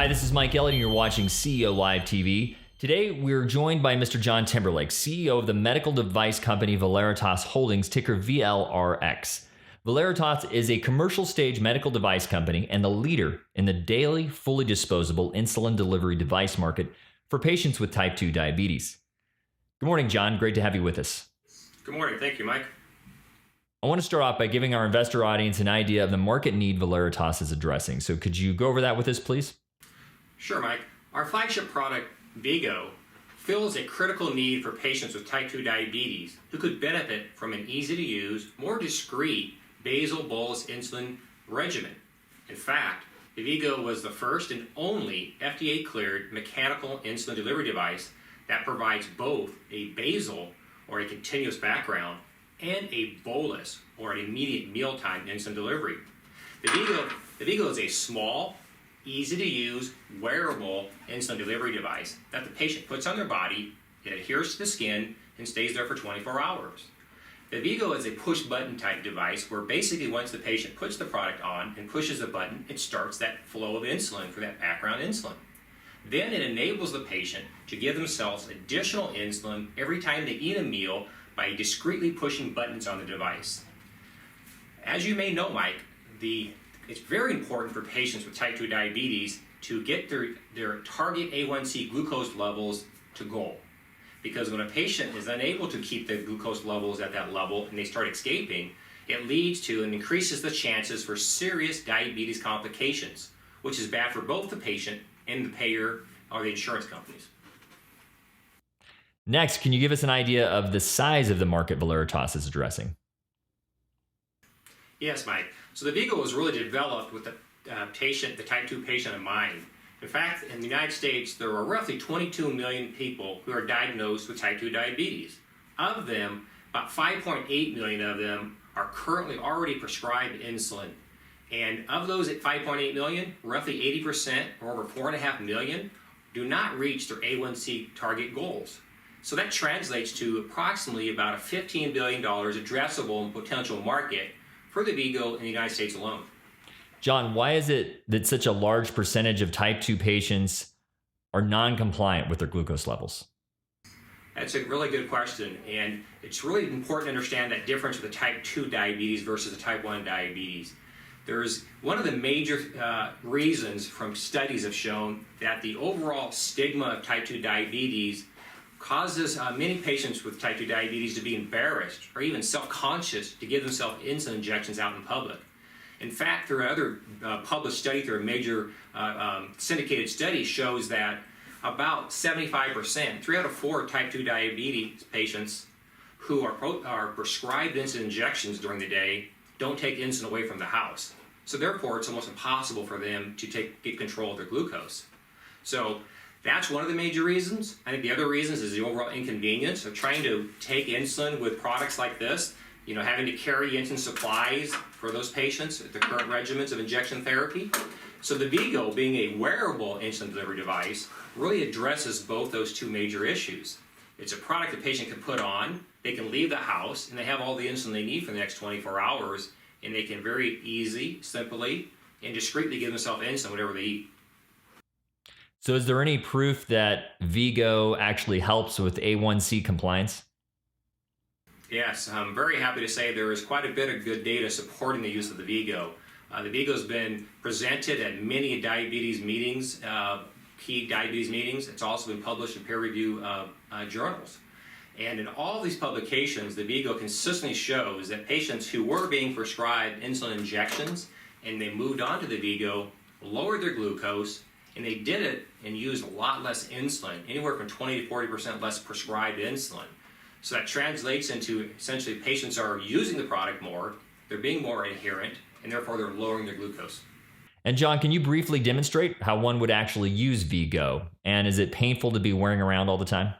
Hi, this is Mike Elliott, and you're watching CEOlive TV. Today, we're joined by Mr. John Timberlake, CEO of the medical device company Valeritas Holdings, ticker VLRX. Valeritas is a commercial stage medical device company and the leader in the daily, fully disposable insulin delivery device market for patients with type 2 diabetes. Good morning, John. Great to have you with us. Good morning. Thank you, Mike. I want to start off by giving our investor audience an idea of the market need Valeritas is addressing. So could you go over that with us, please? Sure, Mike. Our flagship product, V-Go, fills a critical need for patients with type 2 diabetes who could benefit from an easy-to-use, more discreet basal bolus insulin regimen. In fact, the V-Go was the first and only FDA-cleared mechanical insulin delivery device that provides both a basal or a continuous background and a bolus or an immediate mealtime insulin delivery. The V-Go is a small, easy-to-use, wearable insulin delivery device that the patient puts on their body, it adheres to the skin, and stays there for 24 hours. The V-Go is a push-button type device where basically once the patient puts the product on and pushes the button, it starts that flow of insulin for that background insulin. Then it enables the patient to give themselves additional insulin every time they eat a meal by discreetly pushing buttons on the device. As you may know, Mike, it's very important for patients with type 2 diabetes to get their target A1C glucose levels to goal. Because when a patient is unable to keep the glucose levels at that level and they start escaping, it leads to and increases the chances for serious diabetes complications, which is bad for both the patient and the payer or the insurance companies. Next, can you give us an idea of the size of the market Valeritas is addressing? Yes, Mike. So the V-Go was really developed with the type 2 patient in mind. In fact, in the United States, there are roughly 22 million people who are diagnosed with type 2 diabetes. Of them, about 5.8 million of them are currently already prescribed insulin. And of those at 5.8 million, roughly 80%, or over 4.5 million, do not reach their A1C target goals. So that translates to approximately about a $15 billion addressable and potential market for the V-Go in the United States alone. John, why is it that such a large percentage of type 2 patients are non-compliant with their glucose levels? That's a really good question, and it's really important to understand that difference with the type 2 diabetes versus the type 1 diabetes. There's one of the major reasons from studies have shown that the overall stigma of type 2 diabetes causes many patients with type 2 diabetes to be embarrassed or even self-conscious to give themselves insulin injections out in public. In fact, through other published study, through a major syndicated study, shows that about 75%, 3 out of 4 type 2 diabetes patients who are prescribed insulin injections during the day don't take insulin away from the house. So therefore, it's almost impossible for them to get control of their glucose. So that's one of the major reasons. I think the other reasons is the overall inconvenience of trying to take insulin with products like this, having to carry insulin supplies for those patients at the current regimens of injection therapy. So the V-Go, being a wearable insulin delivery device, really addresses both those two major issues. It's a product the patient can put on, they can leave the house, and they have all the insulin they need for the next 24 hours, and they can very simply, and discreetly give themselves insulin whatever they eat. So is there any proof that V-Go actually helps with A1C compliance? Yes, I'm very happy to say there is quite a bit of good data supporting the use of the V-Go. The V-Go has been presented at many diabetes meetings, key diabetes meetings. It's also been published in peer-reviewed journals. And in all these publications, the V-Go consistently shows that patients who were being prescribed insulin injections and they moved on to the V-Go lowered their glucose, and they did it and used a lot less insulin, anywhere from 20 to 40% less prescribed insulin. So that translates into essentially patients are using the product more, they're being more adherent, and therefore they're lowering their glucose. And John, can you briefly demonstrate how one would actually use V-Go? And is it painful to be wearing around all the time?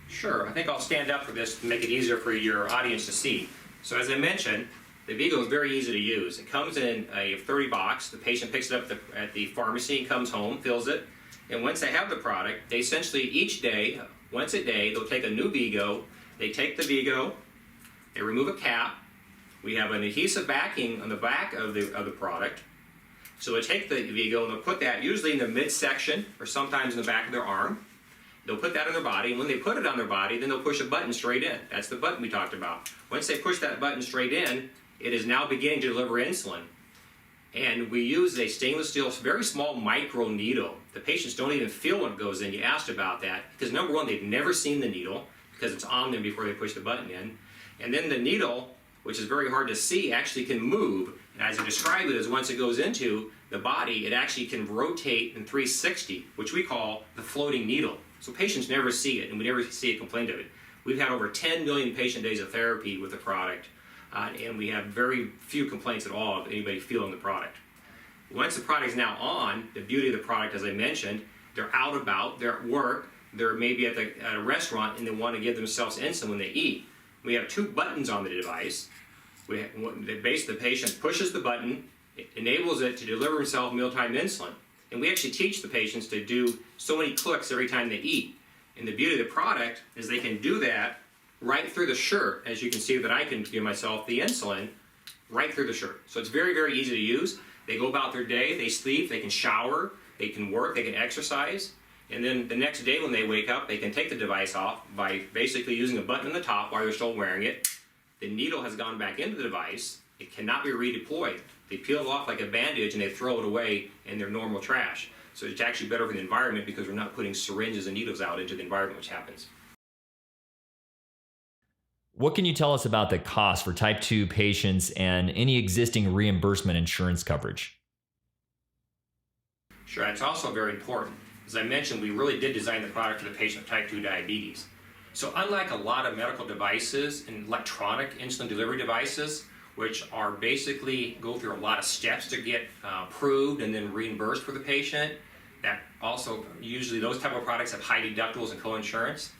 Sure, I think I'll stand up for this to make it easier for your audience to see. So as I mentioned, the V-Go is very easy to use. It comes in a 30 box. The patient picks it up at the pharmacy and comes home, fills it. And once they have the product, they essentially each day, once a day, they'll take a new V-Go. They take the V-Go, they remove a cap. We have an adhesive backing on the back of the product. So they'll take the Vigo and they'll put that usually in the midsection or sometimes in the back of their arm. They'll put that on their body, and when they put it on their body, then they'll push a button straight in. That's the button we talked about. Once they push that button straight in, it is now beginning to deliver insulin. And we use a stainless steel, very small micro needle. The patients don't even feel when it goes in. You asked about that, because number one, they've never seen the needle, because it's on them before they push the button in. And then the needle, which is very hard to see, actually can move. And as I describe it, is once it goes into the body, it actually can rotate in 360, which we call the floating needle. So patients never see it, and we never see a complaint of it. We've had over 10 million patient days of therapy with the product, and we have very few complaints at all of anybody feeling the product. Once the product is now on, the beauty of the product, as I mentioned, they're out about, they're at work, they're maybe at a restaurant, and they want to give themselves insulin when they eat. We have two buttons on the device. The patient pushes the button, it enables it to deliver himself mealtime insulin. And we actually teach the patients to do so many clicks every time they eat. And the beauty of the product is they can do that right through the shirt. As you can see that I can give myself the insulin right through the shirt. So it's very, very easy to use. They go about their day, they sleep, they can shower, they can work, they can exercise. And then the next day when they wake up, they can take the device off by basically using a button on the top while they're still wearing it. The needle has gone back into the device. It cannot be redeployed. They peel it off like a bandage and they throw it away in their normal trash. So it's actually better for the environment because we're not putting syringes and needles out into the environment, which happens. What can you tell us about the cost for type 2 patients and any existing reimbursement insurance coverage? Sure, it's also very important. As I mentioned, we really did design the product for the patient with type 2 diabetes. So unlike a lot of medical devices and electronic insulin delivery devices, which are basically go through a lot of steps to get approved and then reimbursed for the patient, that also usually those type of products have high deductibles and co-insurance.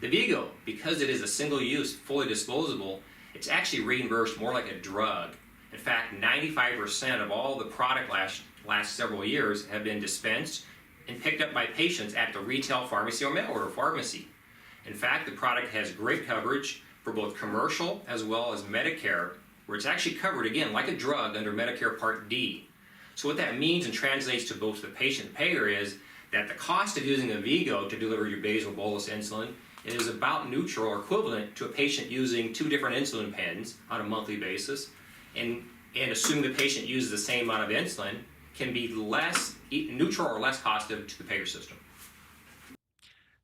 The Vigo, because it is a single-use, fully disposable, it's actually reimbursed more like a drug. In fact, 95% of all the product last several years have been dispensed and picked up by patients at the retail pharmacy or mail order pharmacy. In fact, the product has great coverage for both commercial as well as Medicare, where it's actually covered, again, like a drug under Medicare Part D. So what that means and translates to both the patient and payer is that the cost of using a Vigo to deliver your basal bolus insulin is about neutral or equivalent to a patient using 2 different insulin pens on a monthly basis, and assuming the patient uses the same amount of insulin, can be less neutral or less costly to the payer system.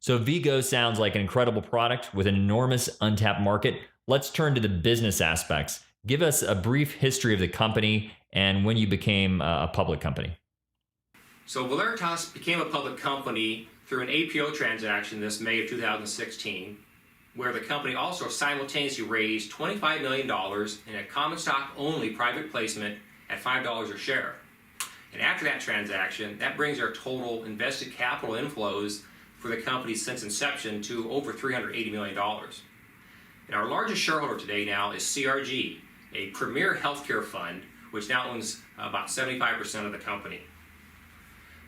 So Vigo sounds like an incredible product with an enormous untapped market. Let's turn to the business aspects. Give us a brief history of the company and when you became a public company. So Valeritas became a public company through an APO transaction this May of 2016, where the company also simultaneously raised $25 million in a common stock only private placement at $5 a share. And after that transaction, that brings our total invested capital inflows for the company since inception to over $380 million. And our largest shareholder today now is CRG, a premier healthcare fund, which now owns about 75% of the company.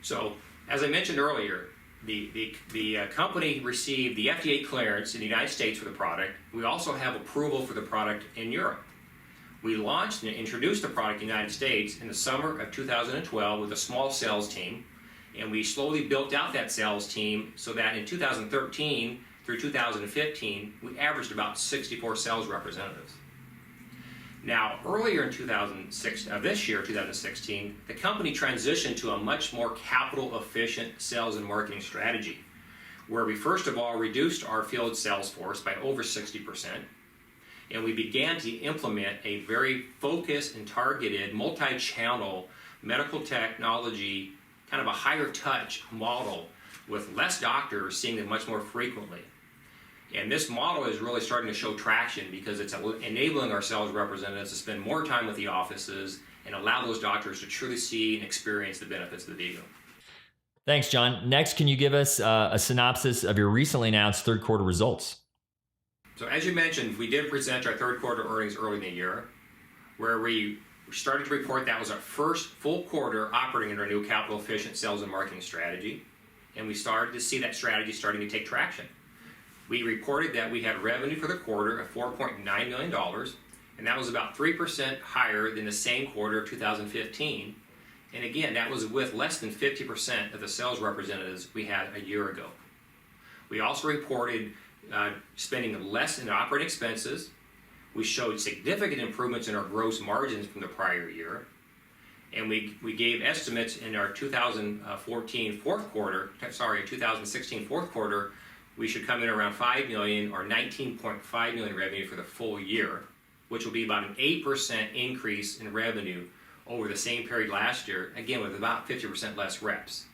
So, as I mentioned earlier, the company received the FDA clearance in the United States for the product. We also have approval for the product in Europe. We launched and introduced the product in the United States in the summer of 2012 with a small sales team, and we slowly built out that sales team so that in 2013 through 2015, we averaged about 64 sales representatives. Now, earlier in 2016, the company transitioned to a much more capital-efficient sales and marketing strategy, where we first of all reduced our field sales force by over 60%, and we began to implement a very focused and targeted multi-channel medical technology, kind of a higher touch model with less doctors seeing them much more frequently. And this model is really starting to show traction because it's enabling our sales representatives to spend more time with the offices and allow those doctors to truly see and experience the benefits of the Vigo. Thanks, John. Next, can you give us a synopsis of your recently announced third quarter results? So as you mentioned, we did present our third quarter earnings early in the year, where we started to report that was our first full quarter operating in our new capital efficient sales and marketing strategy. And we started to see that strategy starting to take traction. We reported that we had revenue for the quarter of $4.9 million, and that was about 3% higher than the same quarter of 2015. And again, that was with less than 50% of the sales representatives we had a year ago. We also reported spending less in operating expenses. We showed significant improvements in our gross margins from the prior year. And we gave estimates in our 2016 fourth quarter, we should come in around $5 million or $19.5 million revenue for the full year, which will be about an 8% increase in revenue over the same period last year, again with about 50% less reps.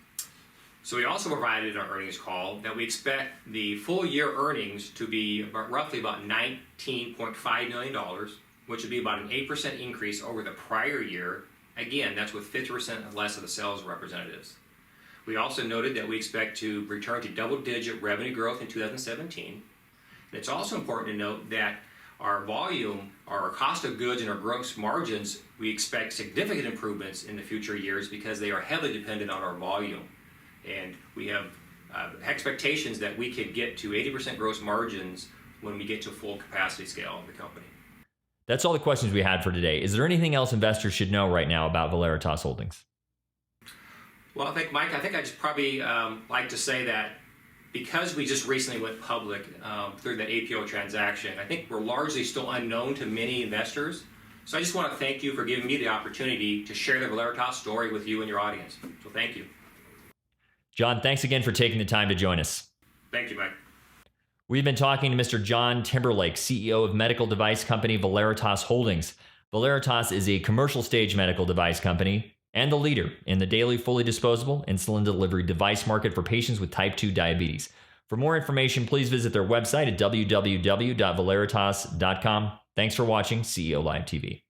So we also provided in our earnings call that we expect the full year earnings to be roughly about $19.5 million, which would be about an 8% increase over the prior year. Again, that's with 50% less of the sales representatives. We also noted that we expect to return to double-digit revenue growth in 2017. And it's also important to note that our volume, our cost of goods, and our gross margins, we expect significant improvements in the future years because they are heavily dependent on our volume. And we have expectations that we could get to 80% gross margins when we get to full capacity scale of the company. That's all the questions we had for today. Is there anything else investors should know right now about Valeritas Holdings? Well, Mike, I think I just probably like to say that because we just recently went public through that APO transaction, I think we're largely still unknown to many investors. So I just want to thank you for giving me the opportunity to share the Valeritas story with you and your audience. So thank you. John, thanks again for taking the time to join us. Thank you, Mike. We've been talking to Mr. John Timberlake, CEO of medical device company Valeritas Holdings. Valeritas is a commercial stage medical device company and the leader in the daily fully disposable insulin delivery device market for patients with type 2 diabetes. For more information, please visit their website at www.valeritas.com. Thanks for watching CEOlive TV.